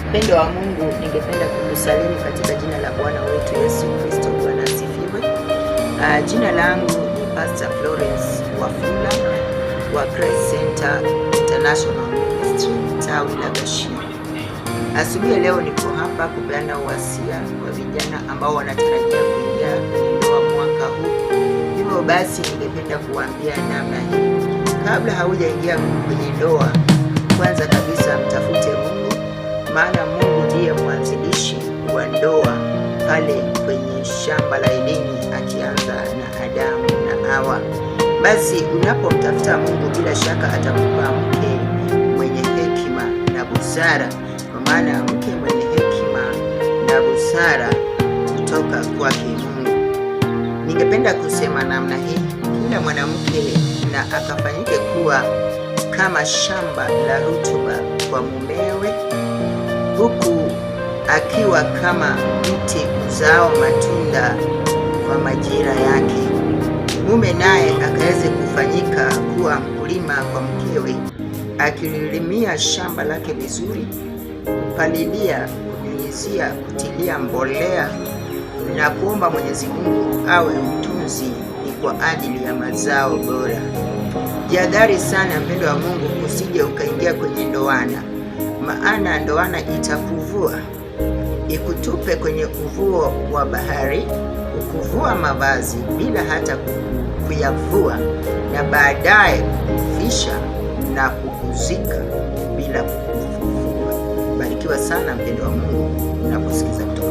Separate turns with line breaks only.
Mpendo wa Mungu, ningependa kukusalimu katika jina la Bwana wetu Yesu Kristo. Bwana asifiwe. Jina langu ni Pastor Florence Wafula wa Christ Center International Ministry, tawi la Gashia. Asubuhi leo niko hapa kupeana uwasia kwa vijana ambao wanatarajia kuingia kwenye ndoa mwaka huu. Hivyo basi ningependa kuambia namna hii. Kabla haujaingia kwenye ndoa, kwanza kabisa mtafute Mungu, maana Mungu ndiye mwanzilishi wa ndoa pale kwenye shamba la Edeni, akianza na Adamu na Hawa. Basi unapomtafuta Mungu, bila shaka atakupa mke mwenye hekima na busara, kwa maana mke mwenye hekima na busara kutoka kwake Mungu. Ningependa kusema namna hii, kila mwanamke na akafanyike kuwa kama shamba la rutuba kwa mumewe, huku akiwa kama mti uzao matunda kwa majira yake. Mume naye akaweze kufanyika kuwa mkulima kwa mkewe, akililimia shamba lake vizuri, kupalilia, kunyunyizia, kutilia mbolea na kuomba Mwenyezi Mungu awe mtunzi ni kwa ajili ya mazao bora. Jihadhari sana mpendo wa Mungu, usije ukaingia kwenye ndoana, maana ndoana itakuvua, ikutupe kwenye uvuo wa bahari, ukuvua mavazi bila hata kuyavua, na baadaye kukufisha na kukuzika bila kukufufua. Barikiwa sana mpendo wa Mungu unaposikiza kutoka